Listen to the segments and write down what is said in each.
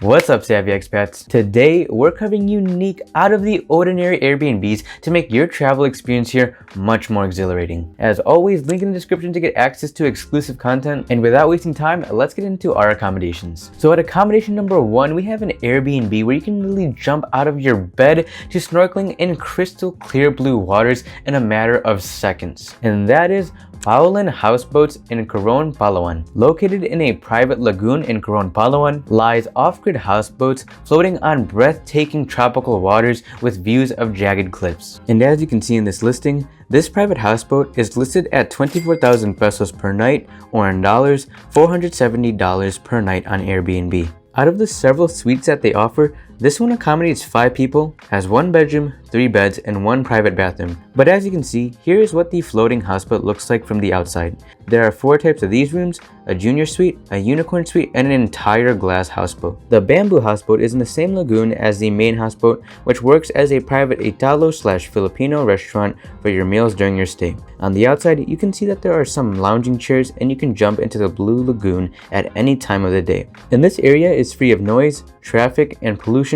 What's up, Savvy Expats? Today, we're covering unique, out-of-the-ordinary Airbnbs to make your travel experience here much more exhilarating. As always, link in the description to get access to exclusive content. And without wasting time, let's get into our accommodations. So at accommodation number 1, we have an Airbnb where you can literally jump out of your bed to snorkeling in crystal clear blue waters in a matter of seconds. And that is Mahogany Houseboats in Coron, Palawan. Located in a private lagoon in Coron, Palawan, lies off-grid houseboats floating on breathtaking tropical waters with views of jagged cliffs. And as you can see in this listing, this private houseboat is listed at 24,000 pesos per night, or in dollars, $470 per night on Airbnb. Out of the several suites that they offer, this one accommodates 5 people, has 1 bedroom, 3 beds, and 1 private bathroom. But as you can see, here is what the floating houseboat looks like from the outside. There are 4 types of these rooms: a junior suite, a unicorn suite, and an entire glass houseboat. The bamboo houseboat is in the same lagoon as the main houseboat, which works as a private Italo/Filipino restaurant for your meals during your stay. On the outside, you can see that there are some lounging chairs and you can jump into the blue lagoon at any time of the day. And this area is free of noise, traffic, and pollution,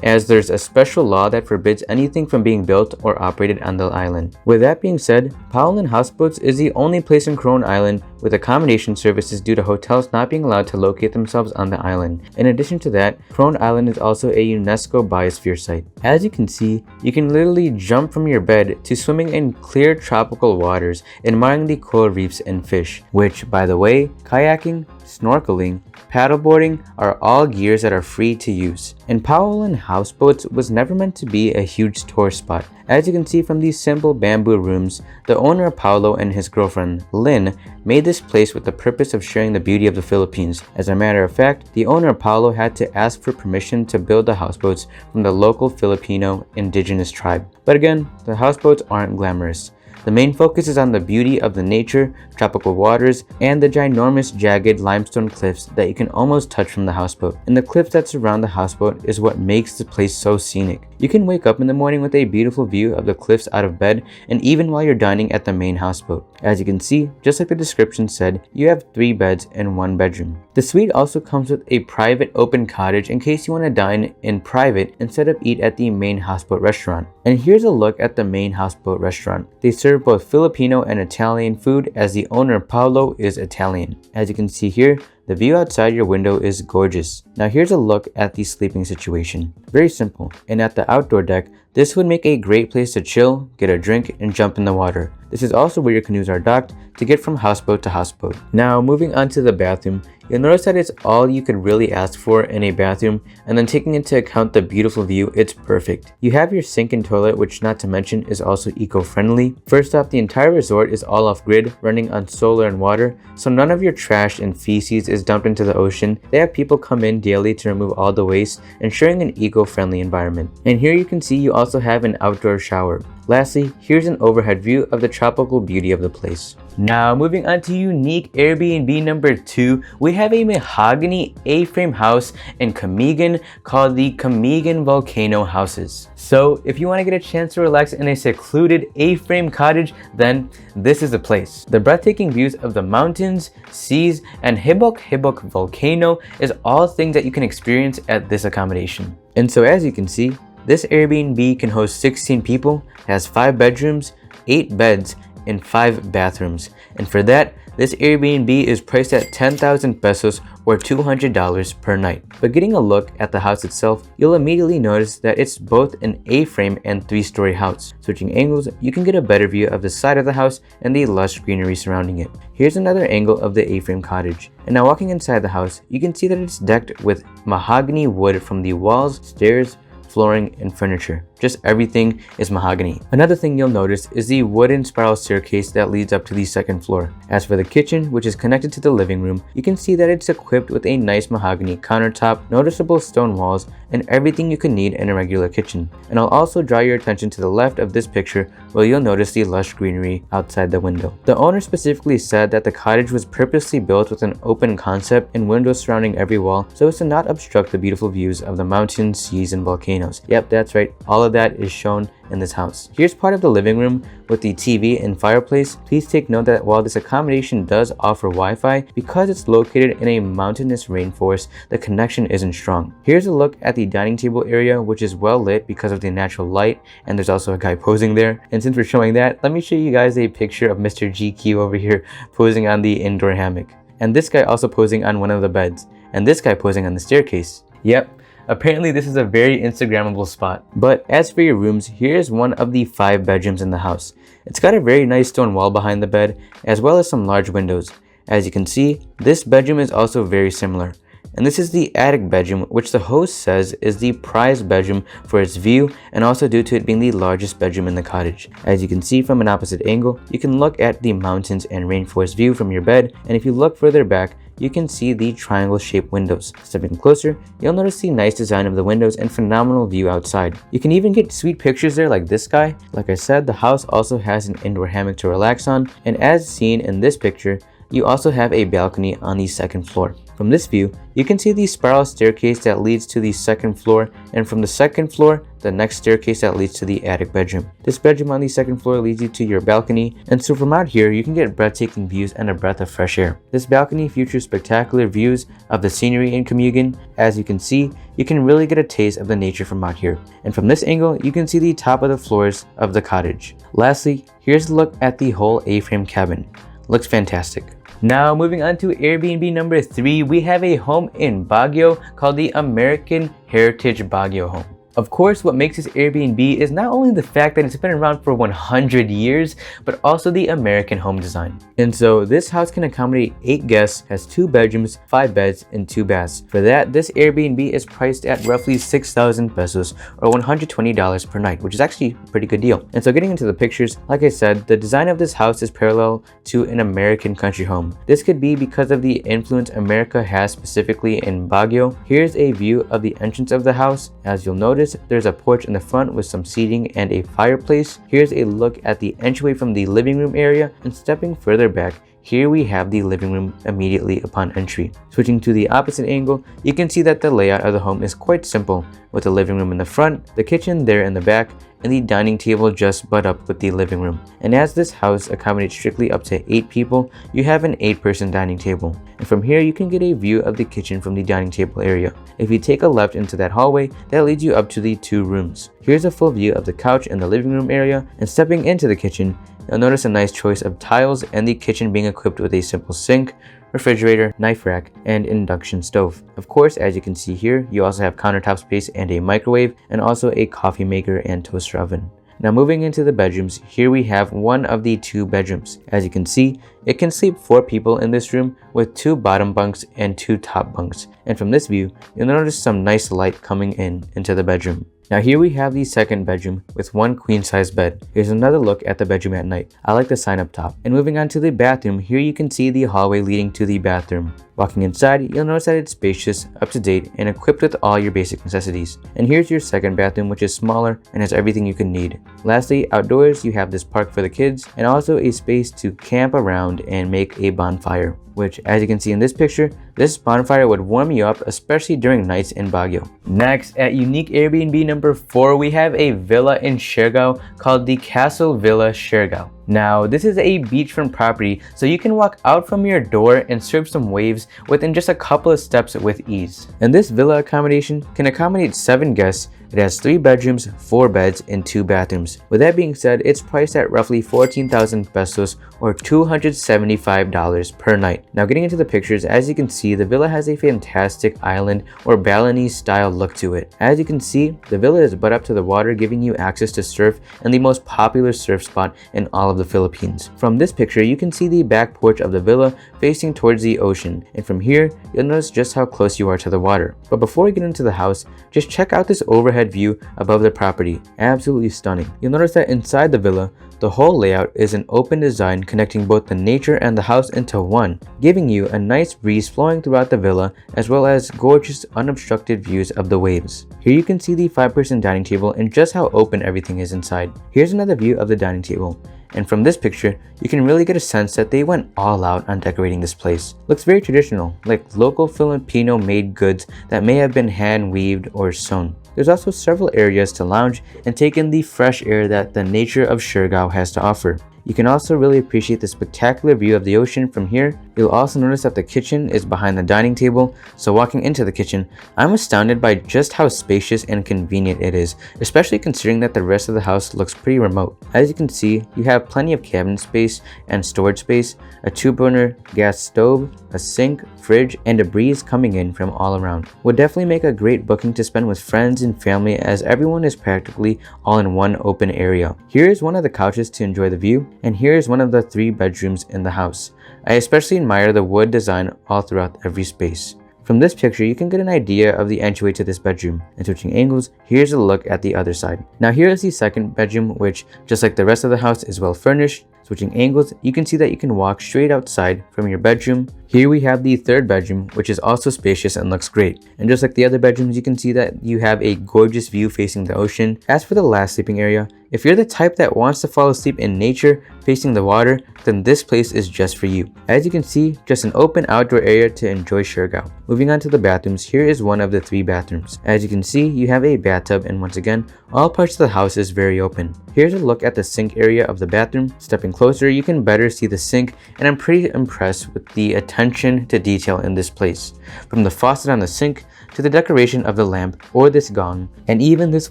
as there's a special law that forbids anything from being built or operated on the island. With that being said, Mahogany Houseboats is the only place in Coron Island with accommodation services due to hotels not being allowed to locate themselves on the island. In addition to that, Coron Island is also a UNESCO Biosphere site. As you can see, you can literally jump from your bed to swimming in clear tropical waters, admiring the coral reefs and fish, which, by the way, kayaking, snorkeling, paddleboarding are all gears that are free to use. And Mahogany Houseboats was never meant to be a huge tourist spot. As you can see from these simple bamboo rooms, the owner Paulo and his girlfriend Lynn made this place with the purpose of sharing the beauty of the Philippines. As a matter of fact, the owner Paulo had to ask for permission to build the houseboats from the local Filipino indigenous tribe. But again, the houseboats aren't glamorous. The main focus is on the beauty of the nature, tropical waters, and the ginormous jagged limestone cliffs that you can almost touch from the houseboat. And the cliffs that surround the houseboat is what makes the place so scenic. You can wake up in the morning with a beautiful view of the cliffs out of bed, and even while you're dining at the main houseboat. As you can see, just like the description said, you have 3 beds and 1 bedroom. The suite also comes with a private open cottage in case you want to dine in private instead of eat at the main houseboat restaurant. And here's a look at the main houseboat restaurant. They serve both Filipino and Italian food, as the owner Paulo is Italian. As you can see here, the view outside your window is gorgeous. Now here's a look at the sleeping situation. Very simple. And at the outdoor deck, this would make a great place to chill, get a drink, and jump in the water. This is also where your canoes are docked to get from houseboat to houseboat. Now moving on to the bathroom, you'll notice that it's all you could really ask for in a bathroom, and then taking into account the beautiful view, it's perfect. You have your sink and toilet, which not to mention is also eco-friendly. First off, the entire resort is all off-grid, running on solar and water, so none of your trash and feces is dumped into the ocean. They have people come in daily to remove all the waste, ensuring an eco-friendly environment. And here you can see you also have an outdoor shower. Lastly, here's an overhead view of the tropical beauty of the place. Now moving on to unique Airbnb number 2, we have a mahogany A-frame house in Camiguin called the Camiguin Volcano Houses. So if you want to get a chance to relax in a secluded A-frame cottage, then this is the place. The breathtaking views of the mountains, seas, and Hibok volcano is all things that you can experience at this accommodation. And so as you can see, this Airbnb can host 16 people, has 5 bedrooms, 8 beds, and 5 bathrooms. And for that, this Airbnb is priced at 10,000 pesos or $200 per night. But getting a look at the house itself, you'll immediately notice that it's both an A-frame and 3-story house. Switching angles, you can get a better view of the side of the house and the lush greenery surrounding it. Here's another angle of the A-frame cottage. And now walking inside the house, you can see that it's decked with mahogany wood from the walls, stairs, flooring, and furniture. Just everything is mahogany. Another thing you'll notice is the wooden spiral staircase that leads up to the 2nd floor. As for the kitchen, which is connected to the living room, you can see that it's equipped with a nice mahogany countertop, noticeable stone walls, and everything you could need in a regular kitchen. And I'll also draw your attention to the left of this picture, where you'll notice the lush greenery outside the window. The owner specifically said that the cottage was purposely built with an open concept and windows surrounding every wall so as to not obstruct the beautiful views of the mountains, seas, and volcanoes. Yep, that's right, all of that is shown in this house. Here's part of the living room with the TV and fireplace. Please take note that while this accommodation does offer Wi-Fi, because it's located in a mountainous rainforest, the connection isn't strong. Here's a look at the dining table area, which is well lit because of the natural light, and there's also a guy posing there. And since we're showing that, let me show you guys a picture of Mr. GQ over here posing on the indoor hammock. And this guy also posing on one of the beds. And this guy posing on the staircase. Yep. Apparently this is a very Instagrammable spot. But as for your rooms, here's one of the 5 bedrooms in the house. It's got a very nice stone wall behind the bed, as well as some large windows. As you can see, this bedroom is also very similar. And this is the attic bedroom, which the host says is the prized bedroom for its view and also due to it being the largest bedroom in the cottage. As you can see from an opposite angle, you can look at the mountains and rainforest view from your bed, and if you look further back, you can see the triangle-shaped windows. Stepping closer, you'll notice the nice design of the windows and phenomenal view outside. You can even get sweet pictures there like this guy. Like I said, the house also has an indoor hammock to relax on, and as seen in this picture, you also have a balcony on the 2nd floor. From this view, you can see the spiral staircase that leads to the 2nd floor, and from the 2nd floor, the next staircase that leads to the attic bedroom. This bedroom on the 2nd floor leads you to your balcony, and so from out here, you can get breathtaking views and a breath of fresh air. This balcony features spectacular views of the scenery in Camugin. As you can see, you can really get a taste of the nature from out here. And from this angle, you can see the top of the floors of the cottage. Lastly, here's a look at the whole A-frame cabin. Looks fantastic. Now moving on to Airbnb number 3, we have a home in Baguio called the American Heritage Baguio Home. Of course, what makes this Airbnb is not only the fact that it's been around for 100 years, but also the American home design. And so this house can accommodate 8 guests, has 2 bedrooms, 5 beds, and 2 baths. For that, this Airbnb is priced at roughly 6,000 pesos or $120 per night, which is actually a pretty good deal. And so getting into the pictures, like I said, the design of this house is parallel to an American country home. This could be because of the influence America has specifically in Baguio. Here's a view of the entrance of the house. As you'll notice, there's a porch in the front with some seating and a fireplace. Here's a look at the entryway from the living room area, and stepping further back, here we have the living room immediately upon entry. Switching to the opposite angle, you can see that the layout of the home is quite simple, with the living room in the front, the kitchen there in the back, and the dining table just butt up with the living room. And as this house accommodates strictly up to 8 people, you have an 8-person dining table. And from here, you can get a view of the kitchen from the dining table area. If you take a left into that hallway, that leads you up to the 2 rooms. Here's a full view of the couch in the living room area, and stepping into the kitchen, you'll notice a nice choice of tiles and the kitchen being equipped with a simple sink, refrigerator, knife rack, and induction stove. Of course, as you can see here, you also have countertop space and a microwave, and also a coffee maker and toaster oven. Now moving into the bedrooms, here we have one of the 2 bedrooms. As you can see, it can sleep 4 people in this room with 2 bottom bunks and 2 top bunks. And from this view, you'll notice some nice light coming into the bedroom. Now here we have the 2nd bedroom with 1 queen-size bed. Here's another look at the bedroom at night. I like the sign up top. And moving on to the bathroom, here you can see the hallway leading to the bathroom. Walking inside, you'll notice that it's spacious, up-to-date, and equipped with all your basic necessities. And here's your 2nd bathroom, which is smaller and has everything you can need. Lastly, outdoors, you have this park for the kids and also a space to camp around and make a bonfire, which, as you can see in this picture, this bonfire would warm you up, especially during nights in Baguio. Next, at unique Airbnb number 4, we have a villa in Suregao called the Castle Villa Suregao. Now, this is a beachfront property, so you can walk out from your door and surf some waves within just a couple of steps with ease. And this villa accommodation can accommodate 7 guests. It has 3 bedrooms, 4 beds, and 2 bathrooms. With that being said, it's priced at roughly 14,000 pesos or $275 per night. Now getting into the pictures, as you can see, the villa has a fantastic island or Balinese style look to it. As you can see, the villa is butt up to the water, giving you access to surf and the most popular surf spot in all of the Philippines. From this picture, you can see the back porch of the villa facing towards the ocean, and from here, you'll notice just how close you are to the water. But before we get into the house, just check out this overhead view above the property. Absolutely stunning. You'll notice that inside the villa, the whole layout is an open design connecting both the nature and the house into one, giving you a nice breeze flowing throughout the villa, as well as gorgeous unobstructed views of the waves. Here you can see the 5-person dining table and just how open everything is inside. Here's another view of the dining table. And from this picture, you can really get a sense that they went all out on decorating this place. Looks very traditional, like local Filipino made goods that may have been hand weaved or sewn. There's also several areas to lounge and take in the fresh air that the nature of Suregao has to offer. You can also really appreciate the spectacular view of the ocean from here. You'll also notice that the kitchen is behind the dining table, so walking into the kitchen, I'm astounded by just how spacious and convenient it is, especially considering that the rest of the house looks pretty remote. As you can see, you have plenty of cabinet space and storage space, a 2-burner gas stove, a sink, fridge, and a breeze coming in from all around. Would definitely make a great booking to spend with friends and family, as everyone is practically all in one open area. Here is one of the couches to enjoy the view, and here is one of the 3 bedrooms in the house. I especially admire the wood design all throughout every space. From this picture, you can get an idea of the entryway to this bedroom, and switching angles, here's a look at the other side. Now here is the second bedroom, which, just like the rest of the house, is well furnished. Switching angles, you can see that you can walk straight outside from your bedroom. Here we have the third bedroom, which is also spacious and looks great. And just like the other bedrooms, you can see that you have a gorgeous view facing the ocean. As for the last sleeping area, if you're the type that wants to fall asleep in nature facing the water, then this place is just for you. As you can see, just an open outdoor area to enjoy Suregao. Moving on to the bathrooms, here is one of the 3 bathrooms. As you can see, you have a bathtub, and once again, all parts of the house is very open. Here's a look at the sink area of the bathroom. Stepping closer, you can better see the sink, and I'm pretty impressed with the attention to detail in this place. From the faucet on the sink, to the decoration of the lamp or this gong, and even this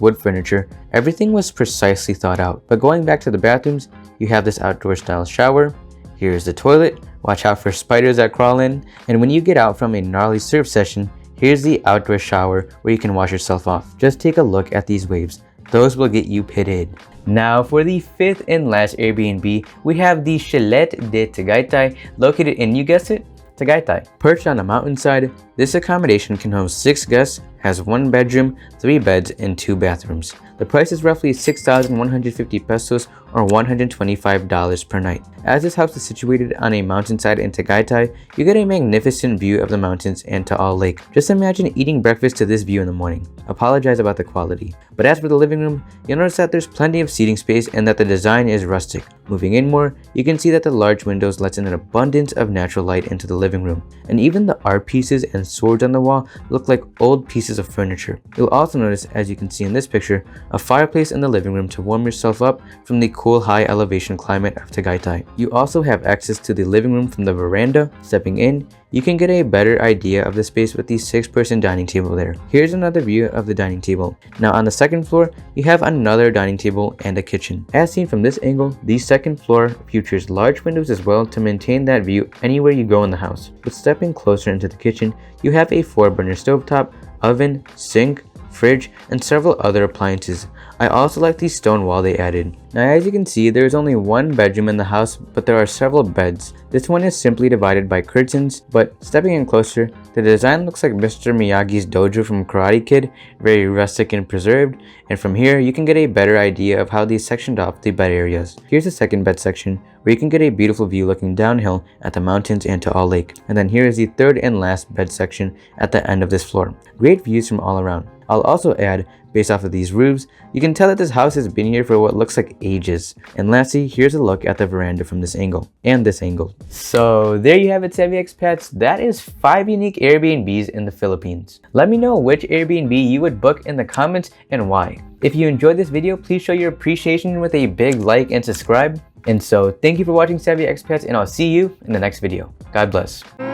wood furniture, everything was precisely thought out. But going back to the bathrooms, you have this outdoor style shower. Here's the toilet. Watch out for spiders that crawl in. And when you get out from a gnarly surf session, here's the outdoor shower where you can wash yourself off. Just take a look at these waves. Those will get you pitted. Now for the 5th and last Airbnb, we have the Chalet de Tegaitai, located in, you guessed it, Tegaitai. Perched on a mountainside, this accommodation can host 6 guests, has 1 bedroom, 3 beds, and 2 bathrooms. The price is roughly 6,150 pesos or $125 per night. As this house is situated on a mountainside in Tegaitai, you get a magnificent view of the mountains and Taal Lake. Just imagine eating breakfast to this view in the morning. Apologize about the quality. But as for the living room, you'll notice that there's plenty of seating space and that the design is rustic. Moving in more, you can see that the large windows lets in an abundance of natural light into the living room. And even the art pieces and swords on the wall look like old pieces of furniture. You'll also notice, as you can see in this picture, a fireplace in the living room to warm yourself up from the cool high elevation climate of Tegaitai. You also have access to the living room from the veranda. Stepping in, you can get a better idea of the space with the 6-person dining table there. Here's another view of the dining table. Now on the second floor, you have another dining table and a kitchen. As seen from this angle, the second floor features large windows as well to maintain that view anywhere you go in the house. But stepping closer into the kitchen, you have a 4-burner stovetop, oven, sink, fridge, and several other appliances. I also like the stone wall they added. Now as you can see, there is only 1 bedroom in the house, but there are several beds. This one is simply divided by curtains, but stepping in closer, the design looks like Mr. Miyagi's dojo from Karate Kid, very rustic and preserved, and from here you can get a better idea of how these sectioned off the bed areas. Here's the second bed section, where you can get a beautiful view looking downhill at the mountains and Taal Lake. And then here is the third and last bed section at the end of this floor. Great views from all around. I'll also add, based off of these roofs, you can tell that this house has been here for what looks like ages. And lastly, here's a look at the veranda from this angle and this angle. So there you have it, Savvy Expats. That is 5 unique Airbnbs in the Philippines. Let me know which Airbnb you would book in the comments and why. If you enjoyed this video, please show your appreciation with a big like and subscribe. And so thank you for watching, Savvy Expats, and I'll see you in the next video. God bless.